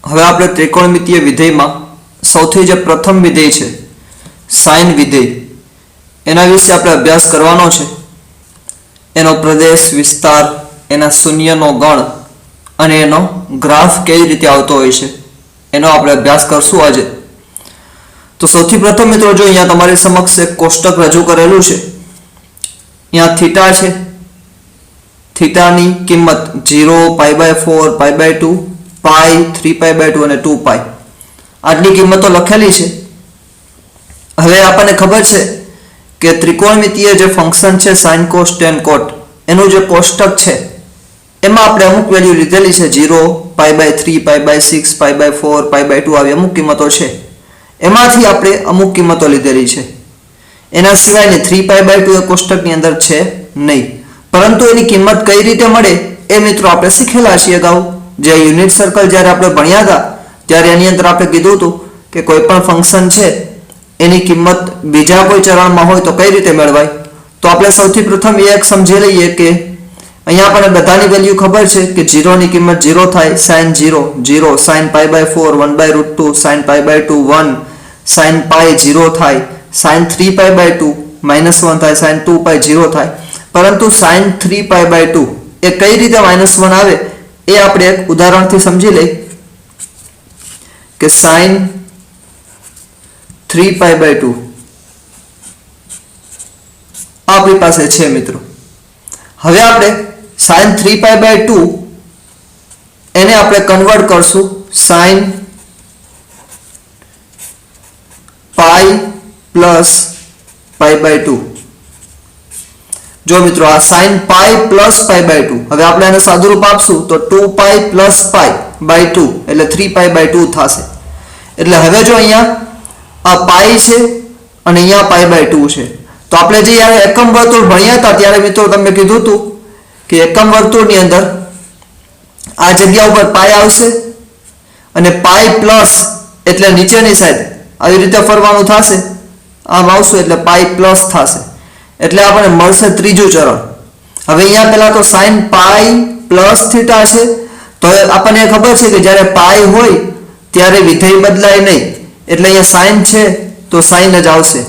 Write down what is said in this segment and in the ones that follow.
હવે આપણે ત્રિકોણમિતીય વિધેયમાં સૌથી જે પ્રથમ વિધેય છે સાઇન વિધેય એના વિશે આપણે અભ્યાસ કરવાનો છે. એનો પ્રદેશ, વિસ્તાર, એના શૂન્યનો ગણ અને એનો ગ્રાફ કેવી રીતે આવતો હોય છે એનો આપણે અભ્યાસ કરશું આજે. તો સૌથી પ્રથમ મિત્રો જો અહીંયા તમારી સમક્ષ એક કોષ્ટક રજૂ કરેલું છે. અહીંયા થીટા છે. થીટાની કિંમત 0, π/4, π/2, π, 3π/2 અને 2π આટલી કિંમતો લખેલી છે. હવે આપણને ખબર છે કે ત્રિકોણમિતીય જે ફંક્શન છે sin cos tan cot એનું જે કોષ્ટક છે એમાં આપણે અમુક વેલ્યુ લીધેલી છે 0, π/3, π/6, π/4, π/2 આવી અમુક કિંમતો છે. એમાંથી આપણે અમુક કિંમતો લીધેલી છે. એના સિવાયની 3π/2 એ કોષ્ટકની અંદર છે નહીં, પરંતુ એની કિંમત કઈ રીતે મળે એ મિત્રો આપણે શીખેલા છીએ અગાઉ. જે યુનિટ સર્કલ જ્યારે આપણે ભણ્યા હતા ત્યારે એની અંદર આપણે કીધું હતું કે કોઈ પણ ફંક્શન છે એની કિંમત બીજા કોઈ ચરણમાં હોય તો કઈ રીતે મેળવાય. તો આપણે સૌથી પ્રથમ એ એક સમજી લઈએ કે અહીંયા આપણને બધાની વેલ્યુ ખબર છે કે 0 ની કિંમત 0 થાય, sin 0 0, sin π/4 1/√2, sin π/2 1, sin π 0 થાય, sin 3π/2 -1 થાય, sin 2π 0 થાય. પરંતુ sin 3π/2 એ કઈ રીતે -1 આવે એ આપણે એક ઉદાહરણથી સમજી લઈએ કે sin 3π/2 આપણી પાસે છે મિત્રો. હવે આપણે sin 3π/2 એને આપણે કન્વર્ટ કરશું sin π પ્લસ π/2. જો મિત્રો આ sin π પ્લસ π/2, હવે આપણે આને સાદુરૂપ આપશું તો 2π પ્લસ π/2 એટલે 3π/2 થશે. એટલે હવે જો અહીંયા આ π છે અને અહીંયા π/2 છે તો આપણે જે યાર એકમ વર્તુળ ભણ્યા હતા ત્યારે મિત્રો તમને કીધું હતું કે એકમ વર્તુળની અંદર આ જગ્યા ઉપર π આવશે અને π પ્લસ એટલે નીચેની સાઈડ આવી રીતે ફરવાનું થશે, આમ આવશું એટલે π પ્લસ થશે. એટલે આપણને મળશે ત્રીજું ચરણ. હવે અહીંયા પહેલા તો sin π પ્લસ થીટા છે તો આપણને ખબર છે કે જ્યારે π હોય ત્યારે વિધેય બદલાય નહીં, એટલે અહીંયા sin છે તો sin જ આવશે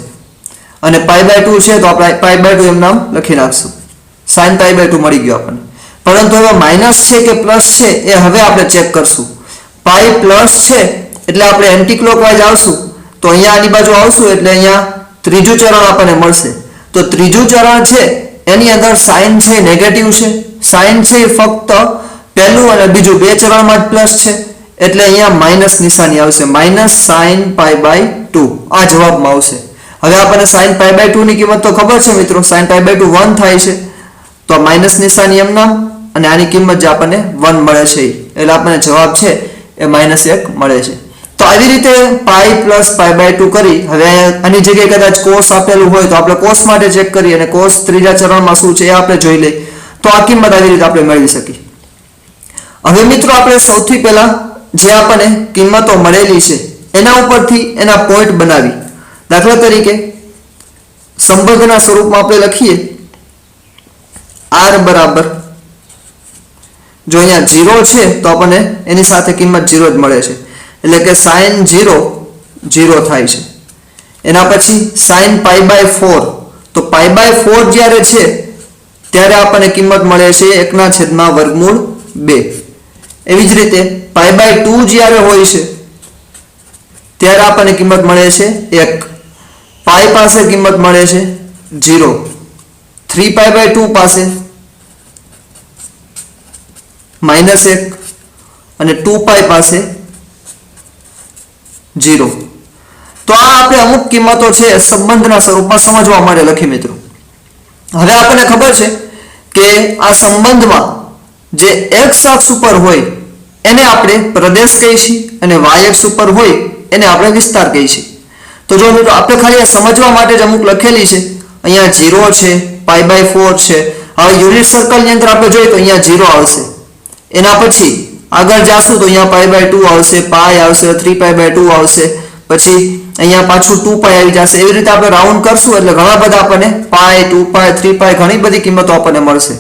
અને π/2 છે તો આપણે π/2 એમ નામ લખી નાખશું. sin π/2 મળી ગયો આપણને. પરંતુ હવે માઇનસ છે કે પ્લસ છે એ હવે આપણે ચેક કરશું. π પ્લસ છે એટલે આપણે એન્ટી ક્લોકવાઇઝ આવશું તો અહીંયા આની બાજુ આવશું એટલે અહીંયા ત્રીજું ચરણ આપણને મળશે. તો ત્રીજું ચરણ છે એની અંદર sin છે નેગેટિવ છે, sin છે ફક્ત પહેલું અને બીજું બે ચરણમાં જ પ્લસ છે એટલે અહીંયા માઇનસ નિશાની આવશે, -sin π/2 આ જવાબમાં આવશે. હવે આપણને sin π/2 ની કિંમત તો ખબર છે મિત્રો, sin π/2 1 થાય છે તો માઇનસ નિશાની એમ નામ અને આની કિંમત જે આપણને 1 મળે છે એટલે આપણને જવાબ છે એ -1 મળે છે. તો આવી રીતે π પ્લસ π/2 કરી હવે આની જગ્યાએ કદાચ cos આપેલું હોય તો આપણે cos માટે ચેક કરીએ અને cos ત્રીજા ચરણમાં શું છે એ આપણે જોઈ લઈએ તો આ કિંમત આવી રીતે આપણે મેળવી શકીએ. હવે મિત્રો આપણે સૌથી પહેલા જે આપણને કિંમતો મળેલી છે એના ઉપરથી એના પોઈન્ટ બનાવી. દાખલા તરીકે સંબંધના સ્વરૂપમાં આપણે લખીએ r બરાબર, જો અહીંયા 0 છે તો આપણને એની સાથે કિંમત 0 જ મળે છે એટલે કે sin 0 0 થાય છે. એના પછી sin π/4 તો π/4 જ્યારે છે ત્યારે આપણને કિંમત મળે છે 1/√2. એવી જ રીતે π/2 જ્યારે હોય છે ત્યારે આપણને કિંમત મળે છે 1. π પાસે કિંમત મળે છે 0, 3π/2 પાસે -1 અને 2π પાસે 0. તો આ આપણે અમુક કિંમતો છે સંબંધના સ્વરૂપમાં સમજવા માટે લખી મિત્રો. હવે આપણને ખબર છે કે આ સંબંધમાં જે x અક્ષ ઉપર હોય એને આપણે પ્રદેશ કહીશું અને y અક્ષ ઉપર હોય એને આપણે વિસ્તાર કહીશું. તો જો મિત્રો આપણે ખાલી આ સમજવા માટે જ અમુક લખેલી છે. અહીંયા 0 છે, π/4 છે. હવે યુનિટ સર્કલની અંદર આપણે જોઈએ તો અહીંયા 0 આવશે. એના પછી આગળ જાશું તો અહીંયા π/2 આવશે, π આવશે, 3π/2 આવશે, પછી અહીંયા પાછું 2π આવી જશે. એવી રીતે આપણે રાઉન્ડ કરશું એટલે ઘણા બધા આપણને π, 2π, 3π ઘણી બધી કિંમતો આપણને મળશે.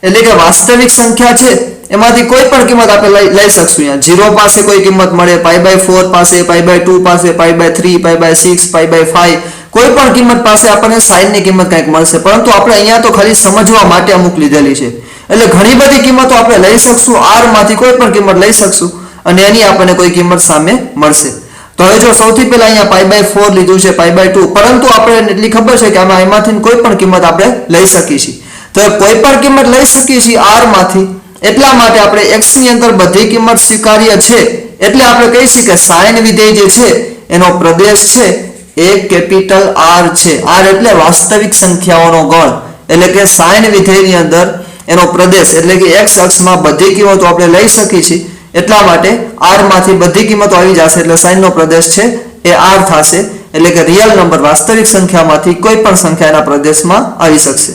એટલે કે વાસ્તવિક સંખ્યા છે એમાંથી કોઈ પણ કિંમત આપણે લઈ શકશું. અહીંયા 0 પાસે કોઈ કિંમત મળે, π/4 પાસે, π/2 પાસે, π/3, π/6, π/5 કોઈ પણ કિંમત પાસે આપણને સાઈનની કિંમત કંઈક મળશે. પરંતુ આપણે અહીંયા તો ખાલી સમજવા માટે અમુક લીધેલી છે. એટલે ઘણી બધી કિંમતો આપણે લઈ શકશું, r માંથી કોઈ પણ કિંમત લઈ શકશું અને એની આપણને કોઈ કિંમત સામે મળશે. તો હવે જો સૌથી પહેલા અહીંયા π/4 લીધું છે, π/2, પરંતુ આપણે એટલી ખબર છે કે આમાં એમાંથી કોઈ પણ કિંમત આપણે લઈ શકીએ છીએ. તો કોઈ પણ કિંમત લઈ શકીએ છીએ r માંથી, એટલા માટે આપણે x ની અંદર બધી કિંમત સ્વીકાર્ય છે. એટલે આપણે કહી શકીએ કે સાઇન વિધેય જે છે એનો પ્રદેશ છે એ કેપિટલ R છે. R એટલે વાસ્તવિક સંખ્યાઓનો ગણ. એટલે કે સાઇન વિધેયની અંદર એનો પ્રદેશ એટલે કે x અક્ષમાં બધી કિંમતો આપણે લઈ શકીએ છીએ. એટલા માટે r માંથી બધી કિંમતો આવી જશે એટલે સાઇન નો પ્રદેશ છે એ r થશે. એટલે કે રિયલ નંબર વાસ્તવિક સંખ્યામાંથી કોઈ પણ સંખ્યાના પ્રદેશમાં આવી શકશે.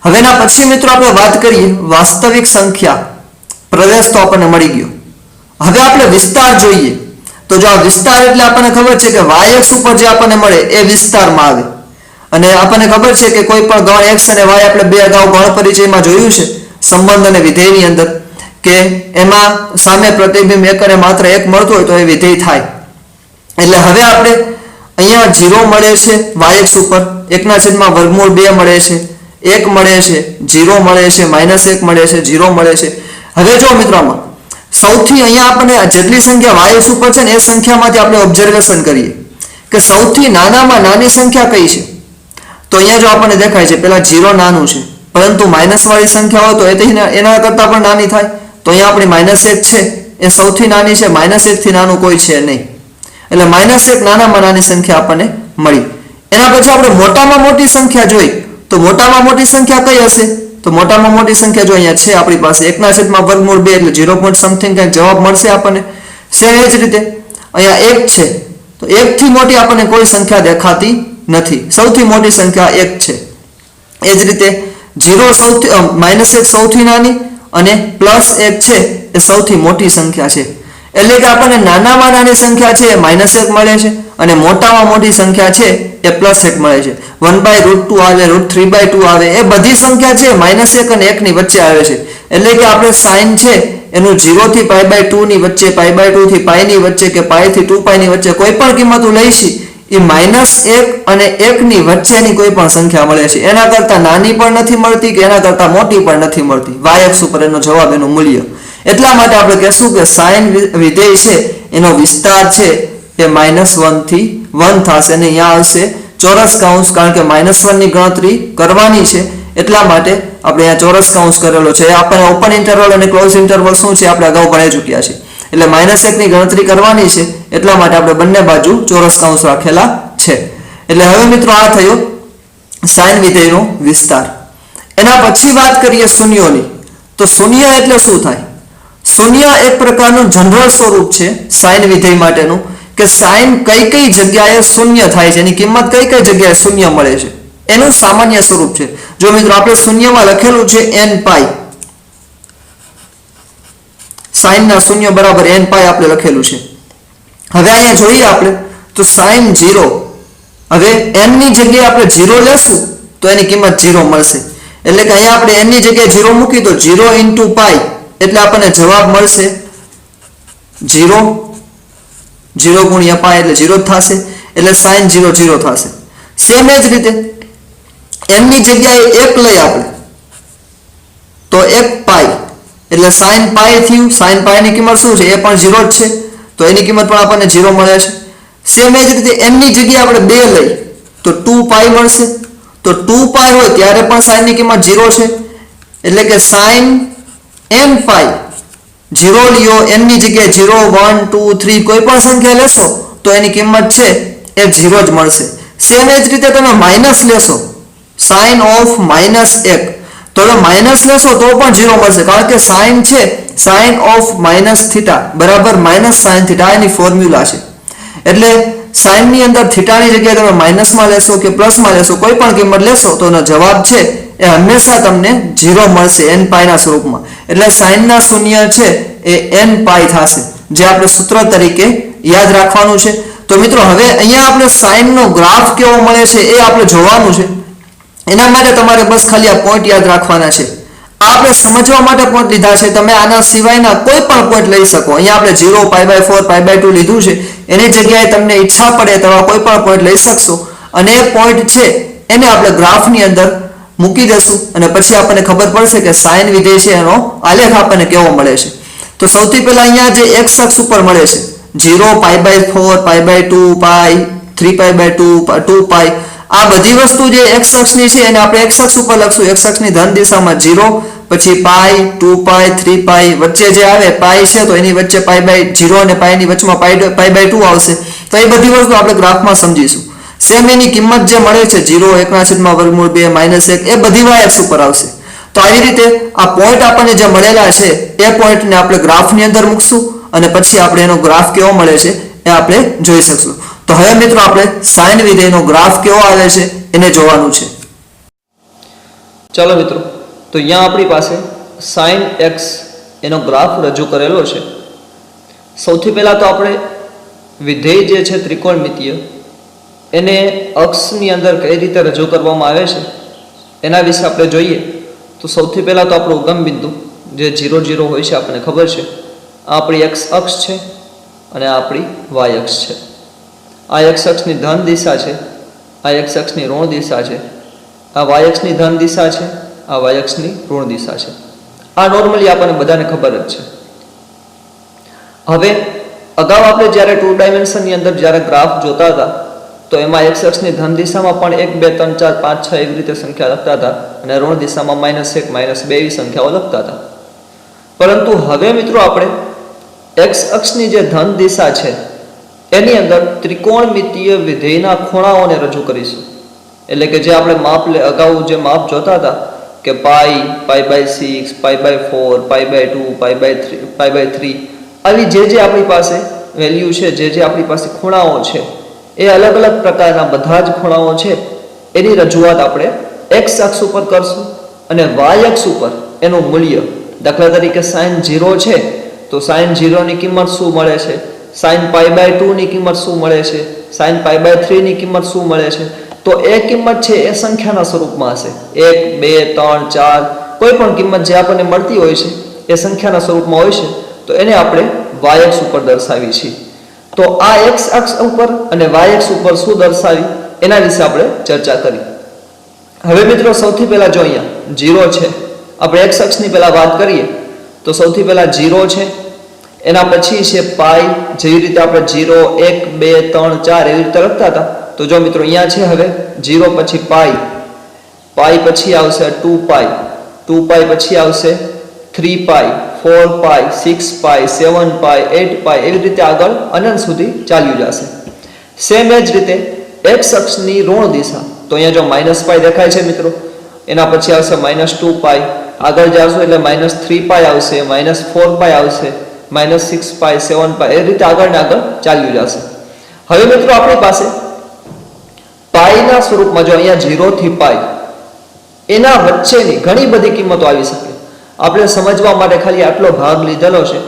હવેના પછી મિત્રો આપણે વાત કરીએ વાસ્તવિક સંખ્યા પ્રદેશ તો આપણને મળી ગયો. હવે આપણે વિસ્તાર જોઈએ. તો જો આ વિસ્તાર એટલે આપણને ખબર છે કે y અક્ષ ઉપર જે આપણને મળે એ વિસ્તારમાં આવે. અને આપણને ખબર છે કે કોઈ પણ ગણ x અને y આપણે બે અગાઉ ગણ પરિચયમાં જોયું છે સંબંધ અને વિધેયની અંદર કે એમાં સામે પ્રતિબિંબ એક અને માત્ર એક મળતું હોય તો એ વિધેય થાય. એટલે હવે આપણે અહીંયા 0 મળે છે y અક્ષ ઉપર, 1/√2 મળે છે, 1 મળે છે, 0 મળે છે, -1 મળે છે, 0 મળે છે. હવે જો મિત્રો આમાં સૌથી અહીંયા આપણને જેટલી સંખ્યા y અક્ષ ઉપર છે ને એ સંખ્યામાંથી આપણે ઓબ્ઝર્વેશન કરીએ કે સૌથી નાનામાં નાની સંખ્યા કઈ છે. તો અહીંયા જો આપણને દેખાય છે પેલા 0 નાનું છે, પરંતુ માઇનસ વાળી સંખ્યા હોય તો એના કરતાં પણ નાની થાય. તો અહીંયા આપણી -1 છે એ સૌથી નાની છે, -1 થી નાનું કોઈ છે નહીં. એટલે -1 નાનામાં નાની સંખ્યા આપણને મળી. એના પછી આપણે મોટામાં મોટી સંખ્યા જોઈ તો મોટામાં મોટી સંખ્યા કઈ હશે? તો મોટામાં મોટી સંખ્યા જો અહીંયા છે આપણી પાસે 1/√2 એટલે 0 point something કંઈક જવાબ મળશે આપણને. સેમ એ જ રીતે અહીંયા 1 છે તો 1 થી મોટી આપણને કોઈ સંખ્યા દેખાતી નથી. સૌથી મોટી સંખ્યા 1 છે. એ જ રીતે 0 સૌથી -1 સૌથી નાની અને +1 છે એ સૌથી મોટી સંખ્યા છે. એટલે કે આપણને નાનામાં નાની સંખ્યા છે એ -1 મળે છે અને મોટામાં મોટી સંખ્યા છે એ +1 મળે છે. 1/√2 આવે, √3/2 આવે, એ બધી સંખ્યા છે -1 અને 1 ની વચ્ચે આવે છે. એટલે કે આપણે સાઇન છે એનું 0 થી π/2 ની વચ્ચે, π/2 થી π ની વચ્ચે કે π થી 2π ની વચ્ચે કોઈ પણ કિંમત લઈશી એ -1 અને 1 ની વચ્ચેની કોઈ પણ સંખ્યા મળે છે. એના કરતાં નાની પણ નથી મળતી કે એના કરતાં મોટી પણ નથી મળતી. y અક્ષ ઉપર એનો જવાબ એનું મૂલ્ય. એટલા માટે આપણે કહેશું કે સાઇન વિધેય છે એનો વિસ્તાર છે એ -1 થી 1 થશે અને અહીંયા આવશે ચોરસ કૌંસ, કારણ કે -1 ની ગણતરી કરવાની છે એટલા માટે આપણે અહીંયા ચોરસ કૌંસ કરેલો છે. આપણે ઓપન ઇન્ટરવલ અને ક્લોઝ ઇન્ટરવલ શું છે આપણે અગાઉ ભણી ચૂક્યા છે. એટલે -1 ની ગણતરી કરવાની છે એટલા માટે આપણે બંને બાજુ ચોરસ કૌંસ રાખેલા છે. એટલે હવે મિત્રો આ થયો સાઇન વિધેયનો વિસ્તાર. એના પછી વાત કરીએ શૂન્યોની. તો શૂન્ય એટલે શું થાય? શૂન્ય એક પ્રકારનું જનરલ સ્વરૂપ છે સાઇન વિધેય માટેનું કે સાઇન કઈ કઈ જગ્યાએ શૂન્ય થાય છે, એની કિંમત કઈ કઈ જગ્યાએ શૂન્ય મળે છે એનું સામાન્ય સ્વરૂપ છે. જો મિત્રો આપણે શૂન્યમાં લખેલું છે n π, સાઇન ના શૂન્ય બરાબર n π આપણે લખેલું છે. હવે અહીંયા જોઈએ આપણે તો સાઇન 0, હવે n ની જગ્યાએ આપણે 0 લેશું તો એની કિંમત 0 મળશે. એટલે કે અહીંયા આપણે n ની જગ્યાએ 0 મૂકી તો 0 * π એટલે આપણને જવાબ મળશે 0, 0 × π એટલે 0 જ થશે. એટલે સાઇન 0 0 થશે. સેમ એ જ રીતે n ની જગ્યાએ 1 લઈ આપણે તો 1 π એટલે sin π થયું. sin π ની કિંમત શું છે? એ પણ 0 જ છે તો એની કિંમત પણ આપણને 0 મળે છે. સેમ એ જ રીતે n ની જગ્યાએ આપણે 2 લઈ તો 2 π મળશે. તો 2 π હોય ત્યારે પણ sin ની કિંમત 0 છે. એટલે કે sin n π 0 લ્યો, n ની જગ્યાએ 0, 1, 2, 3 કોઈ પણ સંખ્યા લેશો તો એની કિંમત છે એ 0 જ મળશે. સેમ એ જ રીતે તમે માઇનસ લેશો sin of -1 તો હવે માઇનસ લેશો તો પણ 0 મળશે, કારણ કે sin છે sin of -θ બરાબર -sin θ એની ફોર્મ્યુલા છે. એટલે sin ની અંદર θ ની જગ્યાએ તમે માઇનસમાં લેશો કે પ્લસમાં લેશો કોઈ પણ કિંમત લેશો તો એનો જવાબ છે એ હંમેશા તમને 0 મળશે n π ના સ્વરૂપમાં. એટલે sin ના શૂન્ય છે એ n π થશે, જે આપણે સૂત્ર તરીકે યાદ રાખવાનું છે. તો મિત્રો હવે અહીંયા આપણે sin નો ગ્રાફ કેવો મળે છે એ આપણે જોવાનું છે. એના માટે તમારે બસ ખાલી આ પોઈન્ટ યાદ રાખવાના છે આપણે સમજવા માટે પોઈન્ટ લીધા છે, તમે આના સિવાયના કોઈ પણ પોઈન્ટ લઈ શકો. અહીંયા આપણે 0 π/4 π/2 લીધું છે, એની જગ્યાએ તમને ઈચ્છા પડે તો કોઈ પણ પોઈન્ટ લઈ શકશો અને એ પોઈન્ટ છે એને આપણે ગ્રાફની અંદર મૂકી દેશું અને પછી આપણને ખબર પડશે કે સાઇન વિધેય છે એનો આલેખ આપણને કેવો મળે છે. તો સૌથી પહેલા અહીંયા જે x અક્ષ ઉપર મળે છે 0 π/4 π/2 π 3π/2 2π, આ બધી વસ્તુ જે x અક્ષની છે એને આપણે x અક્ષ ઉપર લખશું. x અક્ષની ધન દિશામાં 0, પછી π 2π 3π, વચ્ચે જે આવે π છે તો એની વચ્ચે π/0 અને π ની વચમાં π/2 આવશે. તો એ બધી વસ્તુ આપણે ગ્રાફમાં સમજીશું. સેમ એની કિંમત જે મળે છે 0 1/2 -1 એ બધી y અક્ષ ઉપર આવશે. તો આવી રીતે આ પોઈન્ટ આપણને જે મળેલા છે એ પોઈન્ટને આપણે ગ્રાફની અંદર મૂકશું અને પછી આપણે એનો ગ્રાફ કેવો મળે છે એ આપણે જોઈ શકશું. તો હવે મિત્રો આપણે સાઇન વિધેયનો ગ્રાફ કેવો આવે છે એને જોવાનું છે. ચાલો મિત્રો, તો અહીંયા આપણી પાસે sin x એનો ગ્રાફ રજૂ કરેલો છે. સૌથી પહેલા તો આપણે વિધેય જે છે ત્રિકોણમિતિય એને અક્ષની અંદર કઈ રીતે રજૂ કરવામાં આવે છે એના વિશે આપણે જોઈએ. તો સૌથી પહેલા તો આપણું ઉગમ બિંદુ જે 0 0 હોય છે આપણને ખબર છે, આ આપણી x અક્ષ છે અને આ આપણી y અક્ષ છે. આ x અક્ષની ધન દિશા છે, આ x અક્ષની ઋણ દિશા છે, આ y અક્ષની ધન દિશા છે, આ y અક્ષની ઋણ દિશા છે. આ નોર્મલી આપણને બધાને ખબર જ છે. હવે અગાઉ આપણે જ્યારે 2 ડાયમેન્શનની અંદર જ્યારે ગ્રાફ જોતા હતા તો એમાં x અક્ષની ધન દિશામાં પણ 1 2 3 4 5 6 એવી રીતે સંખ્યા લખતા હતા અને ઋણ દિશામાં -1 -2 એવી સંખ્યાઓ લખતા હતા. પરંતુ હવે મિત્રો આપણે x અક્ષની જે ધન દિશા છે એની અંદર ત્રિકોણમિતિય વિધેયના ખૂણાઓને રજૂ કરીશું. એટલે કે જે આપણે અગાઉ જે માપ જોતા હતા કે π, π/6, π/4, π/2, π/3 આવી જે આપણી પાસે વેલ્યુ છે, જે આપણી પાસે ખૂણાઓ છે એ અલગ અલગ પ્રકારના બધા જ ખૂણાઓ છે એની રજૂઆત આપણે x અક્ષ ઉપર કરશું અને y અક્ષ ઉપર એનું મૂલ્ય, દાખલા તરીકે sin 0 છે તો sin 0 ની કિંમત શું મળે છે, sin π/2 ની કિંમત શું મળે છે, sin π/3 ની કિંમત શું મળે છે. તો એ કિંમત છે એ સંખ્યાના સ્વરૂપમાં હશે. 1 2 3 4 કોઈ પણ કિંમત જે આપણને મળતી હોય છે એ સંખ્યાના સ્વરૂપમાં હોય છે. તો એને આપણે y અક્ષ ઉપર દર્શાવી છીએ. તો આ x અક્ષ ઉપર અને y અક્ષ ઉપર શું દર્શાવી એના વિશે આપણે ચર્ચા કરી. હવે મિત્રો સૌથી પહેલા જો અહીંયા 0 છે, આપણે x અક્ષની પહેલા વાત કરીએ તો સૌથી પહેલા 0 છે, એના પછી છે π, જેવી રીતે આપણે 0 1 2 3 4 એવી રીતે લખતા હતા. તો જો મિત્રો અહીંયા છે હવે 0 પછી π પછી આવશે 2π, 2π પછી આવશે 3π, 4π, 6π, 7π, 8π એવી રીતે આગળ અનંત સુધી ચાલ્યું જશે. સેમ એ જ રીતે x અક્ષની ઋણ દિશા, તો અહીંયા જો -π દેખાય છે મિત્રો, એના પછી આવશે -2π, આગળ જશું એટલે -3π આવશે, -4π આવશે, -6π, 7π એ રીતે આગળ ને આગળ ચાલ્યું જશે. હવે મિત્રો આપણી પાસે પાઈના સ્વરૂપમાં જો અહીંયા 0 થી π એના વચ્ચેની ઘણી બધી કિંમતો આવી શકે. આપણે સમજવા માટે ખાલી આટલો ભાગ લીધેલો છે.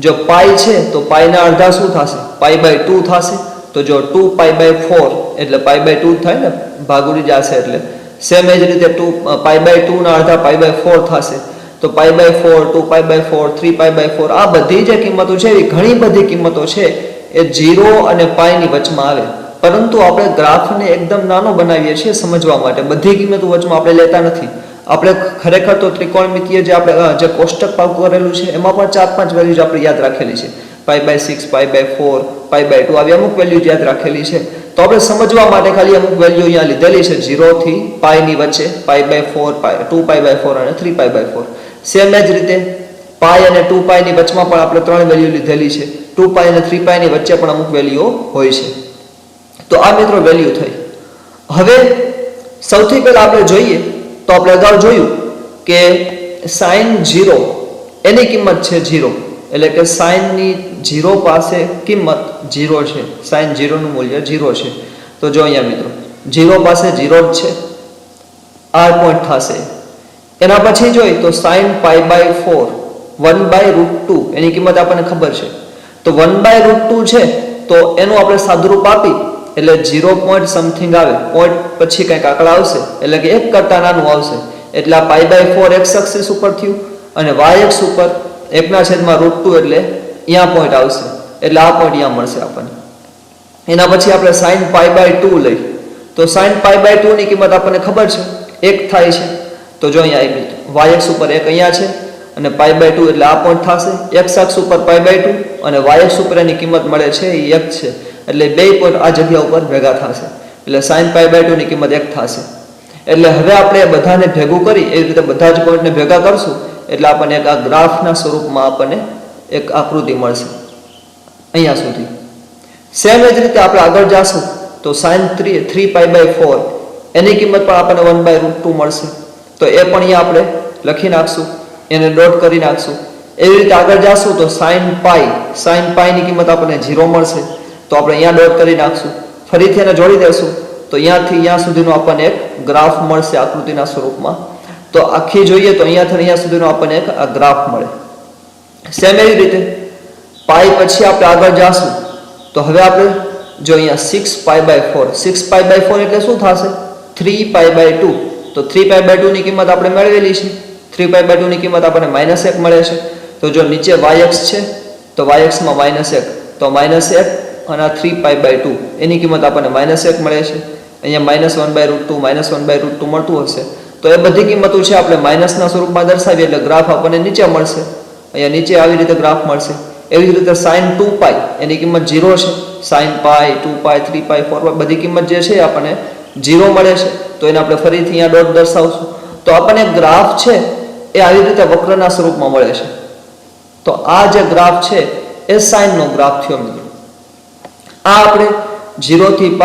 જો π છે તો π ના અડધા શું થશે, π/2 થશે. તો જો 2π/4 એટલે π/2 થાય ને, ભાગ ઉડી જશે એટલે. સેમ એ જ રીતે 2π/2 ના અડધા π/4 થશે. તો π/4, 2π/4, 3π/4 આ બધી જે કિંમતો છે એ ઘણી બધી કિંમતો છે એ 0 અને π ની વચમાં આવે. પરંતુ આપણે ગ્રાફને એકદમ નાનો બનાવીએ છીએ સમજવા માટે. બધી કિંમતો વચમાં આપણે લેતા નથી. આપણે ખરેખર તો ત્રિકોણમિતિય જે આપણે જે કોષ્ટક પાકું કરેલું છે એમાં પણ 4-5 વેલ્યુઝ આપણે યાદ રાખેલી છે. π/6, π/4, π/2 આવી અમુક વેલ્યુઝ યાદ રાખેલી છે. તો આપણે સમજવા માટે ખાલી અમુક વેલ્યુ અહીંયા લીધેલી છે 0 થી π ની વચ્ચે, π/4, 2π/4 અને 3π/4. સેમ જ રીતે π અને 2π ની વચમાં પણ આપણે 3 વેલ્યુ લીધેલી છે. 2π અને 3π ની વચ્ચે પણ અમુક વેલ્યુઓ હોય છે. તો આ મિત્રો વેલ્યુ થઈ. હવે સૌથી પહેલા આપણે જોઈએ તો આપણે અગાઉ જોયું કે sin 0 એની કિંમત છે 0, એટલે કે sin ની 0 પાસે કિંમત 0 છે, sin 0 નું મૂલ્ય 0 છે. તો જો અહીંયા મિત્રો 0 પાસે 0 જ છે, આ પોઈન્ટ થશે. એના પછી જોઈ તો sin π/4 1/√2 એની કિંમત આપણને ખબર છે. તો 1/√2 છે તો એનું આપણે સાદુરૂપ આપી એટલે 0 પોઈન્ટ સમથિંગ આવે, પોઈન્ટ પછી કંઈક આંકડા આવશે એટલે કે 1 કરતા નાનું આવશે. એટલે આ π/4 x એક્સિસ ઉપર થયું અને y એક્સ ઉપર 1/√2 એટલે અહીંયા પોઈન્ટ આવશે એટલે આ પોઈન્ટ અહીંયા મળશે આપણને. એના પછી આપણે sin π/2 લઈ તો sin π/2 ની કિંમત આપણને ખબર છે 1 થાય છે. તો જો અહીંયા આવી y એક્સ ઉપર 1 અહીંયા છે અને π/2 એટલે આ પોઈન્ટ થશે. x અક્ષ ઉપર π/2 અને y અક્ષ ઉપર એની કિંમત મળે છે એ 1 છે એટલે બે પોઈન્ટ આ જગ્યા ઉપર ભેગા થશે એટલે sin π/2 ની કિંમત 1 થશે. એટલે હવે આપણે બધાને ભેગું કરી એ રીતે બધા જ પોઈન્ટને ભેગા કરશું એટલે આપણને એક આ ગ્રાફના સ્વરૂપમાં આપણને એક આકૃતિ મળશે અહીંયા સુધી. સેમ એ જ રીતે આપણે આગળ જાશું તો sin 3π/4 એની કિંમત પણ આપણને 1/√2 મળશે. તો એ પણ અહીંયા આપણે લખી નાખશું, એને ડોટ કરી નાખશું. એવી રીતે આગળ જાશું તો sin π ની કિંમત આપણને 0 મળશે તો આપણે અહીંયા ડોટ કરી નાખશું. ફરીથી એને જોડી દેશું તો અહીંયાથી અહીંયા સુધીનો આપણને એક ગ્રાફ મળશે આકૃતિના સ્વરૂપમાં. તો આખી જોઈએ તો અહીંયાથી અહીંયા સુધીનો આપણને એક આ ગ્રાફ મળે. સેમ એવી રીતે પાઈ પછી આપણે આગળ જાશું તો હવે આપણે જો અહીંયા 6π/4 એટલે શું થશે 3π/2. તો 3π/2 ની કિંમત આપણે મેળવેલી છે. 3π/2 ની કિંમત આપણને -1 મળે છે. તો જો નીચે y અક્ષ છે તો y અક્ષમાં -1 તો -1 અને આ 3π/2 એની કિંમત આપણને -1 મળે છે. અહીંયા -1/√2 મળતું હશે તો એ બધી કિંમતો છે આપણે માઇનસના સ્વરૂપમાં દર્શાવીએ એટલે ગ્રાફ આપણને નીચે મળશે. અહીંયા નીચે આવી રીતે ગ્રાફ મળશે. એવી જ રીતે sin 2π એની કિંમત 0 છે. sin π 2π 3π 4π બધી કિંમત જે છે આપણને 0 મળે છે. તો એને આપણે ફરીથી અહીંયા ડોટ દર્શાવશું તો આપણને ગ્રાફ છે એ આવી રીતે વક્રના સ્વરૂપમાં મળે છે. તો આ જે ગ્રાફ છે એ sin નો ગ્રાફ થયો મિત્રો. આ આપણે 0 થી π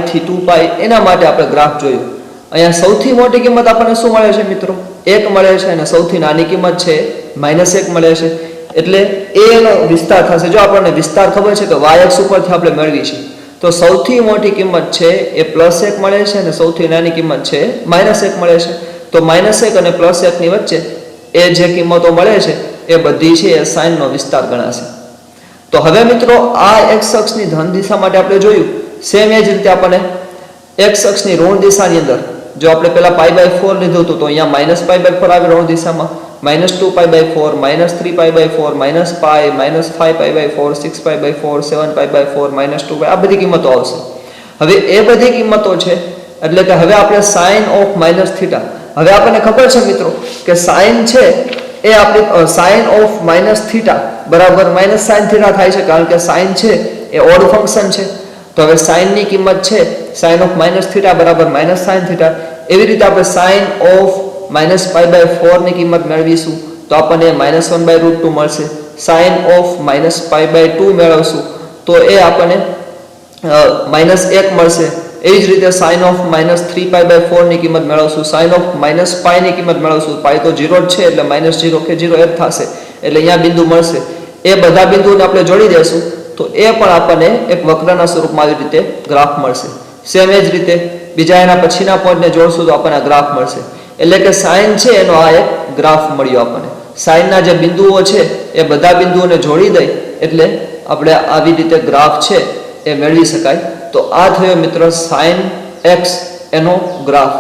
થી 2π એના માટે આપણે ગ્રાફ જોયું. અહીંયા સૌથી મોટી કિંમત આપણને શું મળે છે મિત્રો 1 મળે છે અને સૌથી નાની કિંમત છે -1 મળે છે એટલે a નો વિસ્તાર થશે. જો આપણને વિસ્તાર ખબર છે કે y અક્ષ ઉપરથી આપણે મેળવી છે તો સૌથી મોટી કિંમત છે એ +1 મળે છે અને સૌથી નાની કિંમત છે -1 મળે છે. તો -1 અને +1 ની વચ્ચે એ જે કિંમતો મળે છે એ બધી છે એ sin નો વિસ્તાર ગણાશે. તો હવે મિત્રો આ x અક્ષની ધન દિશા માટે આપણે જોયું. સેમ એ જ રીતે આપણને x અક્ષની ઋણ દિશાની અંદર જો આપણે પેલા π/4 લીધું હતું તો અહીંયા -π/4 આવે ઋણ દિશામાં, -2π/4 -3π/4 -π -5π/4 6π/4 7π/4 -2π આ બધી કિંમતો આવશે. હવે એ બધી કિંમતો છે એટલે કે હવે આપણે sin of -θ હવે આપણને ખબર છે મિત્રો કે sin છે એ આપણી sin of -θ બરાબર -sin θ થાય છે કારણ કે sin છે એ ઓડ ફંક્શન છે. તો હવે sin ની કિંમત છે sin of -θ બરાબર -sin θ. એવી રીતે આપણે sin of -π/4 ની કિંમત મેળવીશું તો આપણને -1/√2 મળશે. sin of -π/2 મેળવશું તો એ આપણને -1 મળશે. એવી જ રીતે sin of -3π/4 ની કિંમત મેળવશું. sin of -π ની કિંમત મેળવશું. π તો 0 જ છે એટલે -0 કે 0 એ જ થશે એટલે અહીંયા બિંદુ મળશે. એ બધા બિંદુઓને આપણે જોડી દેશું તો એ પણ આપણને એક વક્રના સ્વરૂપમાં આવી રીતે ગ્રાફ મળશે. સેમ એ જ રીતે બીજા એના પછીના પોઈન્ટને જોડશું તો આપણને ગ્રાફ મળશે. એટલે કે sin છે એનો આ એક ગ્રાફ મળ્યો આપણને. sin ના જે બિંદુઓ છે એ બધા બિંદુઓને જોડી દઈ એટલે આપણે આવી રીતે ગ્રાફ છે એ મેળવી શકાય. તો આ થયો મિત્રો sin x એનો ગ્રાફ.